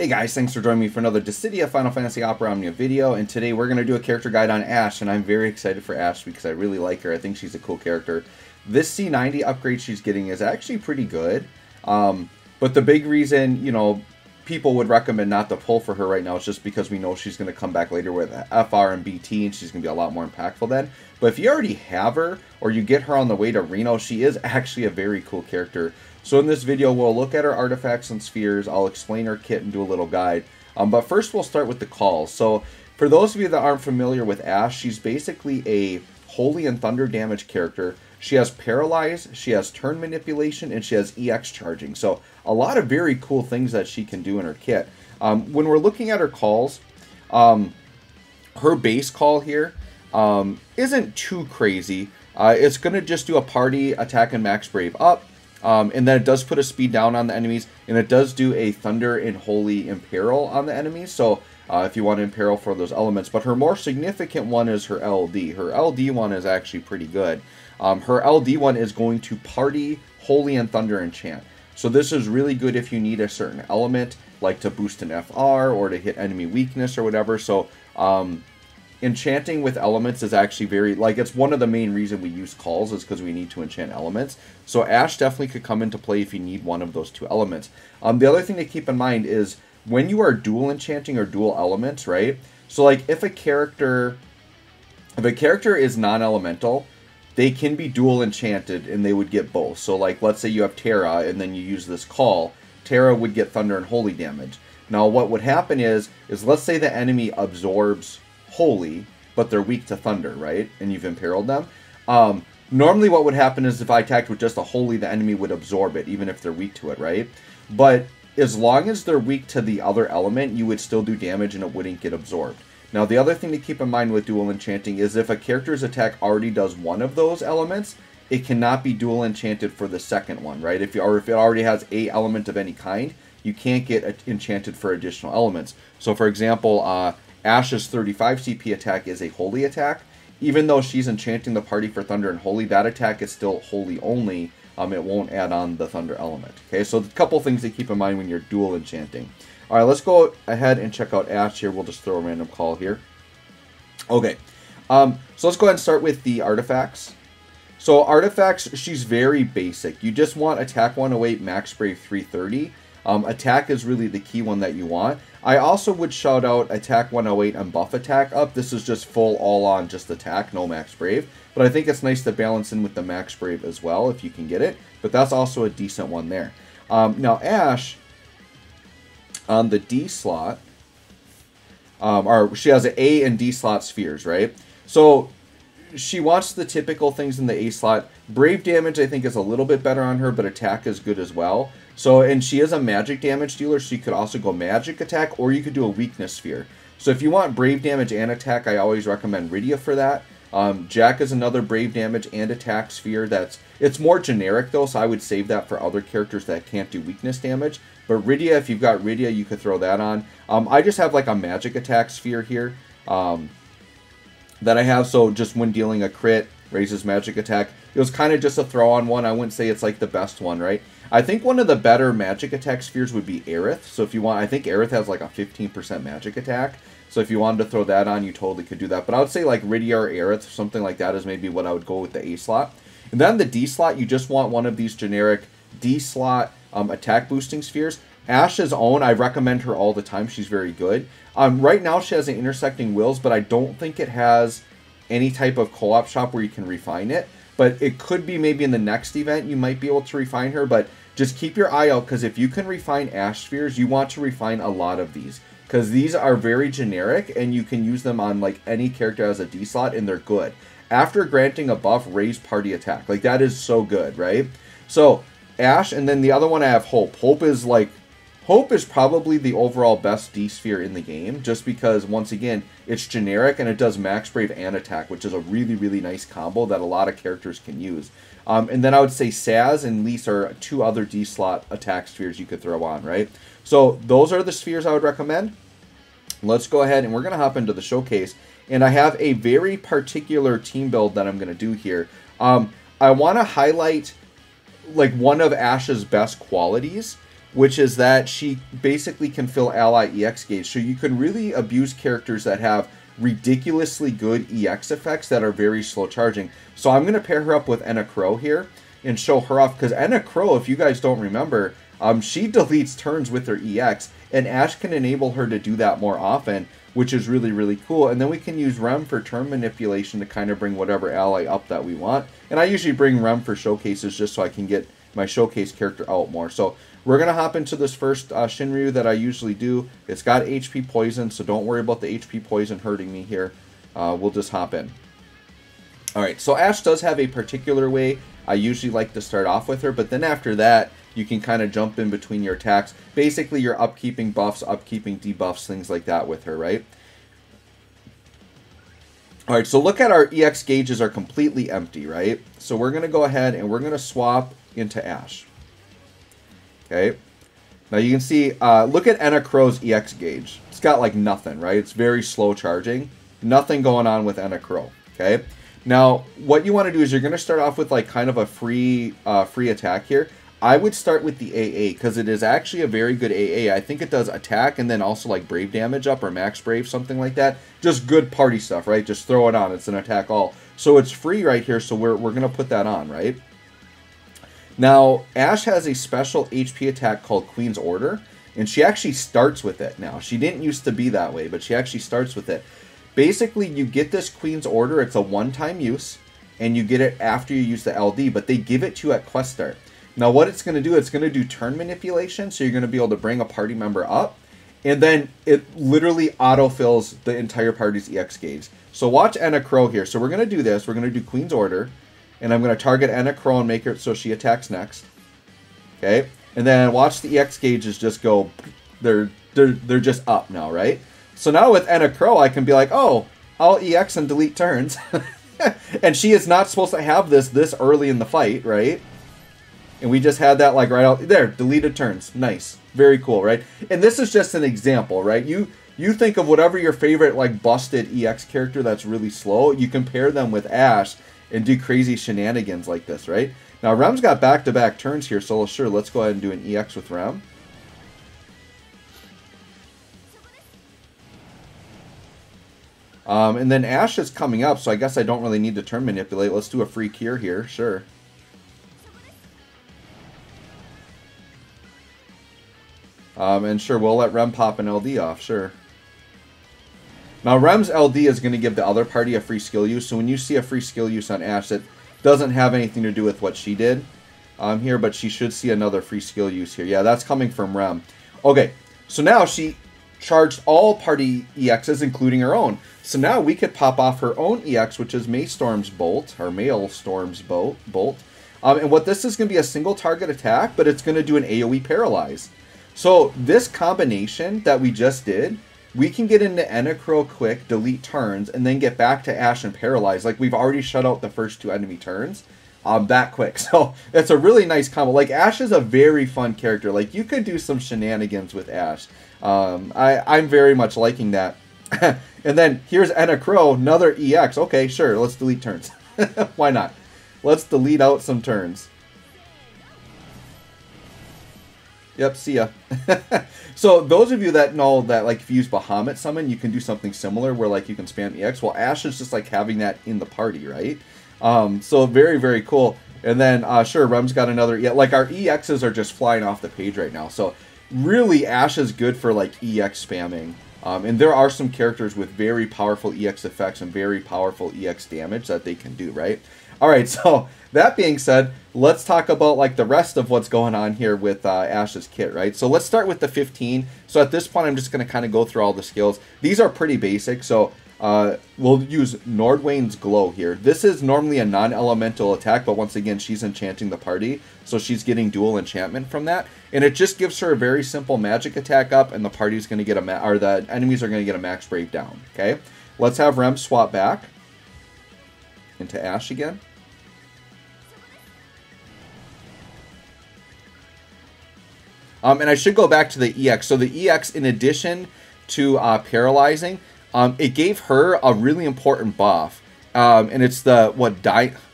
Hey guys, thanks for joining me for another Dissidia Final Fantasy Opera Omnia video, and today we're going to do a character guide on Ashe, and I'm very excited for Ashe because I really like her. I think she's a cool character. This C90 upgrade she's getting is actually pretty good, but the big reason, people would recommend not to pull for her right now is just because we know she's going to come back later with FR and BT, and she's going to be a lot more impactful then. But if you already have her, or you get her on the way to Reno, she is actually a very cool character. So in this video, we'll look at her artifacts and spheres, I'll explain her kit and do a little guide. But first we'll start with the calls. So for those of you that aren't familiar with Ashe, she's basically a Holy and Thunder damage character. She has Paralyze, she has Turn Manipulation, and she has EX Charging. So a lot of very cool things that she can do in her kit. When we're looking at her calls, her base call here isn't too crazy. It's going to just do a party attack and max brave up. And then it does put a speed down on the enemies, and it does do a Thunder and Holy Imperil on the enemies, so if you want to Imperil for those elements. But her more significant one is her LD. Her LD one is actually pretty good. Her LD one is going to party Holy and Thunder enchant. So this is really good if you need a certain element, like to boost an FR or to hit enemy weakness or whatever. So enchanting with elements is actually very, it's one of the main reasons we use calls is because we need to enchant elements. So Ashe definitely could come into play if you need one of those two elements. The other thing to keep in mind is when you are dual enchanting or dual elements, right? So if a character is non-elemental, they can be dual enchanted and they would get both. So let's say you have Terra and then you use this call, Terra would get Thunder and Holy damage. Now what would happen is let's say the enemy absorbs Holy, but they're weak to Thunder, right? And you've imperiled them. Normally what would happen is if I attacked with just a Holy, the enemy would absorb it, even if they're weak to it, right? But as long as they're weak to the other element, you would still do damage and it wouldn't get absorbed. Now the other thing to keep in mind with dual enchanting is if a character's attack already does one of those elements, it cannot be dual enchanted for the second one, right? If it already has a element of any kind, you can't get enchanted for additional elements. So for example, Ashe's 35 CP attack is a Holy attack. Even though she's enchanting the party for Thunder and Holy, that attack is still Holy only. It won't add on the Thunder element. Okay, so a couple things to keep in mind when you're dual enchanting. All right, let's go ahead and check out Ashe here. We'll just throw a random call here. Okay, so let's go ahead and start with the artifacts. So artifacts, she's very basic. You just want attack 108, max brave 330. Attack is really the key one that you want. I also would shout out attack 108 and buff attack up. This is just full all-on just attack, no max brave. But I think it's nice to balance in with the max brave as well if you can get it. But that's also a decent one there. Now Ashe, on the D slot, or she has an A and D slot spheres, right? So she wants the typical things in the A slot. Brave damage I think is a little bit better on her, but attack is good as well. So, and she is a magic damage dealer, so you could also go magic attack, or you could do a weakness sphere. So if you want brave damage and attack, I always recommend Rydia for that. Jack is another brave damage and attack sphere. It's more generic though, so I would save that for other characters that can't do weakness damage. But Rydia, if you've got Rydia, you could throw that on. I just have a magic attack sphere here that I have, so just when dealing a crit, raises magic attack. It was kind of just a throw on one. I wouldn't say it's the best one, right? I think one of the better magic attack spheres would be Aerith. So if you want, I think Aerith has a 15% magic attack. So if you wanted to throw that on, you totally could do that. But I would say Rydia or Aerith, something like that is maybe what I would go with the A slot. And then the D slot, you just want one of these generic D slot attack boosting spheres. Ashe's own, I recommend her all the time. She's very good. Right now she has an intersecting wills, but I don't think it has any type of co-op shop where you can refine it. But it could be maybe in the next event you might be able to refine her. But just keep your eye out, because if you can refine Ashe spheres, you want to refine a lot of these. Because these are very generic, and you can use them on any character as a D slot, and they're good. After granting a buff, raise party attack. That is so good, right? So Ashe, and then the other one I have Hope. Hope is probably the overall best D sphere in the game, just because, once again, it's generic and it does max brave and attack, which is a really, really nice combo that a lot of characters can use. And then I would say Saz and Lise are two other D slot attack spheres you could throw on, right? So those are the spheres I would recommend. Let's go ahead and we're going to hop into the showcase. And I have a very particular team build that I'm going to do here. I want to highlight one of Ashe's best qualities. which is that she basically can fill ally EX gauge. So you can really abuse characters that have ridiculously good EX effects that are very slow charging. So I'm going to pair her up with Enna Crow here and show her off, because Enna Crow, if you guys don't remember, she deletes turns with her EX, and Ashe can enable her to do that more often, which is really, really cool. And then we can use Rem for turn manipulation to kind of bring whatever ally up that we want. And I usually bring Rem for showcases just so I can get my showcase character out more. So we're going to hop into this first Shinryu that I usually do. It's got HP poison, so don't worry about the HP poison hurting me here. We'll just hop in. Alright, so Ashe does have a particular way I usually like to start off with her, but then after that, you can kind of jump in between your attacks. Basically, you're upkeeping buffs, upkeeping debuffs, things like that with her, right? Alright, so look at our EX gauges are completely empty, right? So we're going to go ahead and we're going to swap into Ashe. Okay. Now you can see, look at Enna Crow's EX gauge. It's got like nothing, right? It's very slow charging. Nothing going on with Enna Crow. Okay. Now, what you want to do is you're going to start off with like kind of a free attack here. I would start with the AA because it is actually a very good AA. I think it does attack and then also like brave damage up or max brave, something like that. Just good party stuff, right? Just throw it on. It's an attack all. So it's free right here, so we're going to put that on, right? Now, Ashe has a special HP attack called Queen's Order, and she actually starts with it now. She didn't used to be that way, but she actually starts with it. Basically, you get this Queen's Order. It's a one-time use, and you get it after you use the LD, but they give it to you at quest start. Now, what it's going to do, it's going to do turn manipulation, so you're going to be able to bring a party member up, and then it literally autofills the entire party's EX gauge. So watch Enna Crow here. So we're going to do this. We're going to do Queen's Order. And I'm going to target Enna Crow and make her so she attacks next. Okay. And then watch the EX gauges just go. They're just up now, right? So now with Enna Crow, I can be like, oh, I'll EX and delete turns. And she is not supposed to have this early in the fight, right? And we just had that like right out there. Deleted turns. Nice. Very cool, right? And this is just an example, right? You think of whatever your favorite like busted EX character that's really slow. You compare them with Ashe and do crazy shenanigans like this, right? Now, Rem's got back-to-back turns here, so sure, let's go ahead and do an EX with Rem. And then Ashe is coming up, so I guess I don't really need to turn manipulate. Let's do a free cure here, sure. And sure, we'll let Rem pop an LD off, sure. Now, Rem's LD is going to give the other party a free skill use. So when you see a free skill use on Ashe, that doesn't have anything to do with what she did here, but she should see another free skill use here. Yeah, that's coming from Rem. Okay, so now she charged all party EXs, including her own. So now we could pop off her own EX, which is Maelstorm's Bolt, or Maelstorm's Bolt. And what this is going to be a single target attack, but it's going to do an AoE paralyze. So this combination that we just did, we can get into Enna Crow quick, delete turns, and then get back to Ashe and paralyze. Like, we've already shut out the first two enemy turns that quick. So it's a really nice combo. Like, Ashe is a very fun character. Like, you could do some shenanigans with Ashe. I'm very much liking that. And then here's Enna Crow, another EX. Okay, sure, let's delete turns. Why not? Let's delete out some turns. Yep, see ya. So those of you that know that, like, if you use Bahamut Summon, you can do something similar where, like, you can spam EX. Well, Ashe is just like having that in the party, right? So very, very cool. And then, sure, Rem's got another. Yeah, like, our EXs are just flying off the page right now. So really, Ashe is good for, like, EX spamming. And there are some characters with very powerful EX effects and very powerful EX damage that they can do, right? All right, so that being said, let's talk about like the rest of what's going on here with Ashe's kit, right? So let's start with the 15. So at this point, I'm just going to kind of go through all the skills. These are pretty basic, so we'll use Nordwain's Glow here. This is normally a non-elemental attack, but once again, she's enchanting the party, so she's getting dual enchantment from that. And it just gives her a very simple magic attack up, and the party's going to get or the enemies are going to get a max brave down, okay? Let's have Rem swap back into Ashe again. And I should go back to the EX. So the EX, in addition to paralyzing, it gave her a really important buff. And it's the,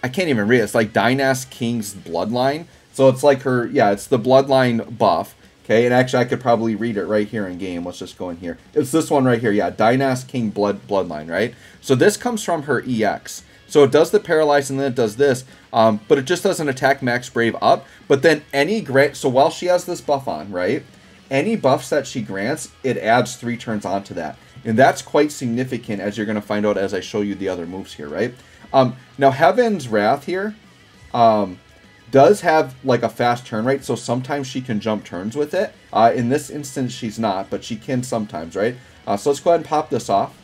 I can't even read it. It's like Dynast King's Bloodline. So it's like her, yeah, it's the Bloodline buff. Okay, and actually I could probably read it right here in game. Let's just go in here. It's this one right here. Yeah, Dynast King Bloodline, right? So this comes from her EX. So it does the paralyze and then it does this, but it just doesn't attack Max Brave up. But then so while she has this buff on, right? Any buffs that she grants, it adds 3 turns onto that. And that's quite significant, as you're going to find out as I show you the other moves here, right? Now, Heaven's Wrath here does have like a fast turn rate, so sometimes she can jump turns with it. In this instance, she's not, but she can sometimes, right? So let's go ahead and pop this off.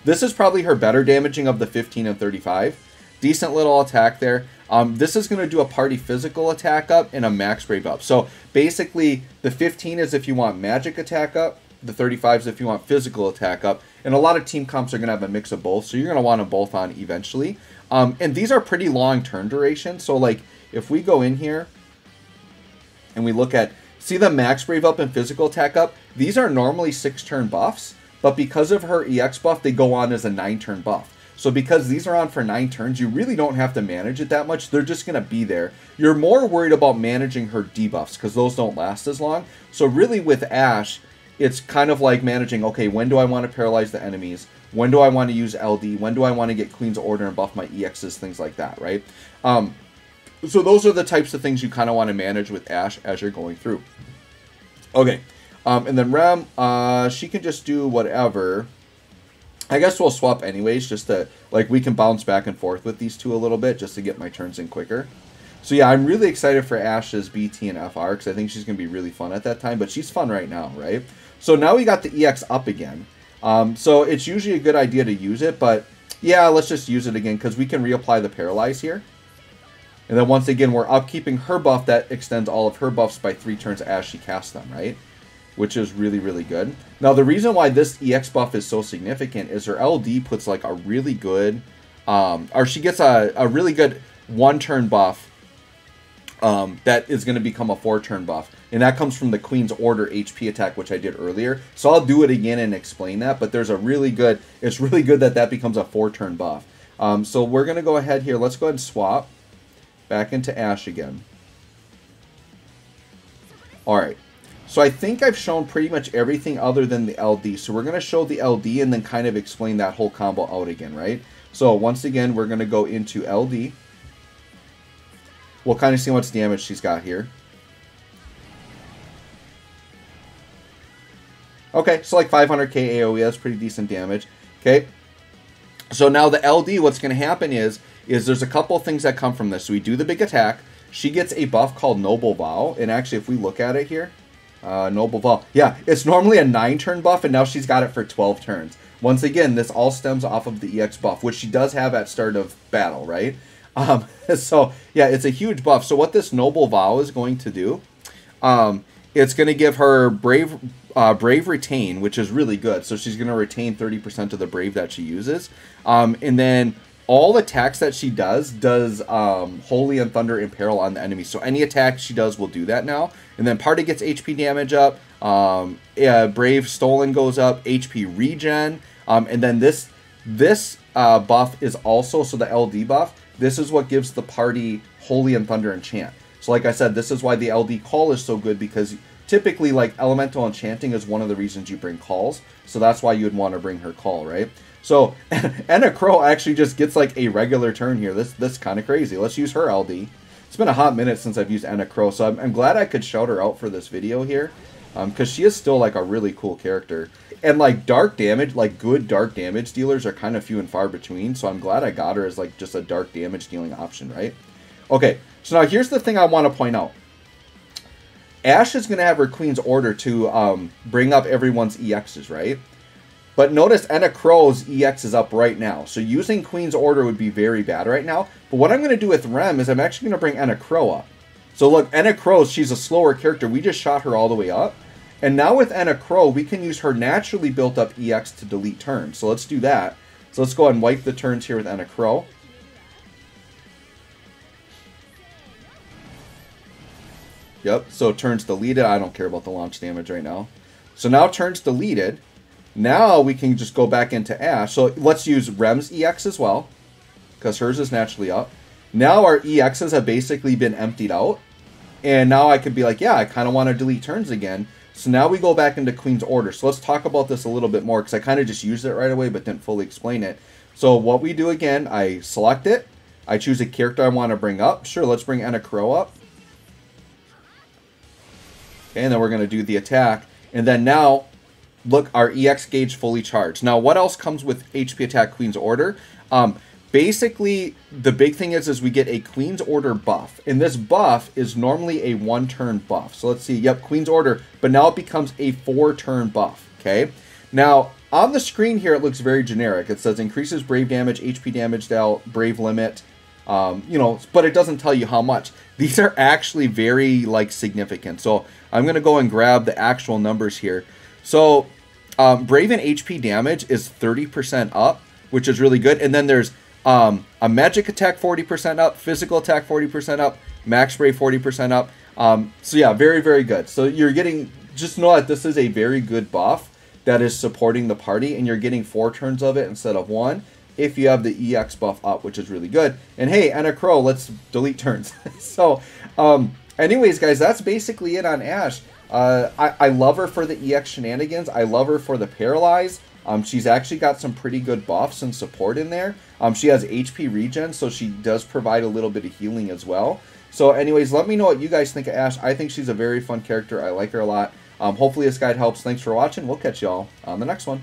This is probably her better damaging of the 15 and 35. Decent little attack there. This is going to do a party physical attack up and a max brave up. So basically, the 15 is if you want magic attack up. The 35 is if you want physical attack up. And a lot of team comps are going to have a mix of both. So you're going to want them both on eventually. And these are pretty long turn duration. So like if we go in here and we look at, see the max brave up and physical attack up. These are normally 6-turn buffs. But because of her EX buff, they go on as a 9-turn buff. So because these are on for 9 turns, you really don't have to manage it that much. They're just going to be there. You're more worried about managing her debuffs because those don't last as long. So really with Ashe, it's kind of like managing, okay, when do I want to paralyze the enemies? When do I want to use LD? When do I want to get Queen's Order and buff my EXs? Things like that, right? So those are the types of things you kind of want to manage with Ashe as you're going through. Okay. And then Rem, she can just do whatever. I guess we'll swap anyways, just to, like, we can bounce back and forth with these two a little bit, just to get my turns in quicker. So yeah, I'm really excited for Ashe's BT and FR, because I think she's going to be really fun at that time, but she's fun right now, right? So now we got the EX up again. So it's usually a good idea to use it, but yeah, let's just use it again, because we can reapply the Paralyze here. And then once again, we're upkeeping her buff that extends all of her buffs by 3 turns as she casts them, right? Which is really, really good. Now, the reason why this EX buff is so significant is her LD puts like a really good, or she gets a really good 1-turn buff that is going to become a 4-turn buff. And that comes from the Queen's Order HP attack, which I did earlier. So I'll do it again and explain that. But there's a really good, it's really good that that becomes a 4-turn buff. So we're going to go ahead here. Let's go ahead and swap back into Ashe again. All right. So I think I've shown pretty much everything other than the LD. So we're going to show the LD and then kind of explain that whole combo out again, right? So once again, we're going to go into LD. We'll kind of see how much damage she's got here. Okay, so like 500k AoE, that's pretty decent damage. Okay, so now the LD, what's going to happen is there's a couple of things that come from this. So we do the big attack. She gets a buff called Noble Vow. And actually, if we look at it here, Noble Vow. Yeah, it's normally a 9-turn buff, and now she's got it for 12 turns. Once again, this all stems off of the EX buff, which she does have at start of battle, right? So, yeah, it's a huge buff. So what this Noble Vow is going to do, it's going to give her Brave Retain, which is really good. So she's going to retain 30% of the Brave that she uses. And then all attacks that she does Holy and Thunder Imperil on the enemy. So any attack she does will do that now. And then Party gets HP damage up. Brave Stolen goes up. HP regen. And then this buff is also, so the LD buff, this is what gives the party Holy and Thunder Enchant. So like I said, this is why the LD call is so good, because typically like Elemental Enchanting is one of the reasons you bring calls. So that's why you'd want to bring her call, right? So Enna Crow actually just gets like a regular turn here. This kind of crazy. Let's use her LD. It's been a hot minute since I've used Enna Crow, so I'm glad I could shout her out for this video here, because she is still like a really cool character. And like dark damage, like good dark damage dealers are kind of few and far between, so I'm glad I got her as like just a dark damage dealing option, right? Okay, so now here's the thing I want to point out. Ashe is going to have her Queen's Order to bring up everyone's EXs, right? But notice Enna Crow's EX is up right now. So using Queen's Order would be very bad right now. But what I'm going to do with Rem is I'm actually going to bring Enna Crow up. So look, Enna Crow, she's a slower character. We just shot her all the way up. And now with Enna Crow, we can use her naturally built up EX to delete turns. So let's do that. So let's go ahead and wipe the turns here with Enna Crow. Yep, so turns deleted. I don't care about the launch damage right now. So now turns deleted. Now we can just go back into Ashe. So let's use Rem's EX as well, because hers is naturally up. Now our EXs have basically been emptied out. And now I could be like, yeah, I kind of want to delete turns again. So now we go back into Queen's Order. So let's talk about this a little bit more because I kind of just used it right away but didn't fully explain it. So what we do again, I select it. I choose a character I want to bring up. Sure, let's bring Anna Crow up. Okay, and then we're going to do the attack. And then now, look, our EX gauge fully charged. Now, what else comes with HP Attack Queen's Order? Basically, the big thing is we get a Queen's Order buff. And this buff is normally a 1-turn buff. So let's see. Yep, Queen's Order. But now it becomes a 4-turn buff. Okay. Now, on the screen here, it looks very generic. It says increases Brave damage, HP damage dealt, Brave limit. You know, but it doesn't tell you how much. These are actually very, like, significant. So I'm going to go and grab the actual numbers here. So Brave and HP damage is 30% up, which is really good. And then there's a magic attack 40% up, physical attack 40% up, max Brave 40% up. So yeah, very, very good. So you're getting, just know that this is a very good buff that is supporting the party, and you're getting 4 turns of it instead of 1 if you have the EX buff up, which is really good. And hey, Anna Crow, let's delete turns. So anyways, guys, that's basically it on Ashe. I love her for the EX shenanigans. I love her for the Paralyze. She's actually got some pretty good buffs and support in there. She has HP regen, so she does provide a little bit of healing as well. So anyways, let me know what you guys think of Ashe. I think she's a very fun character. I like her a lot. Hopefully this guide helps. Thanks for watching. We'll catch y'all on the next one.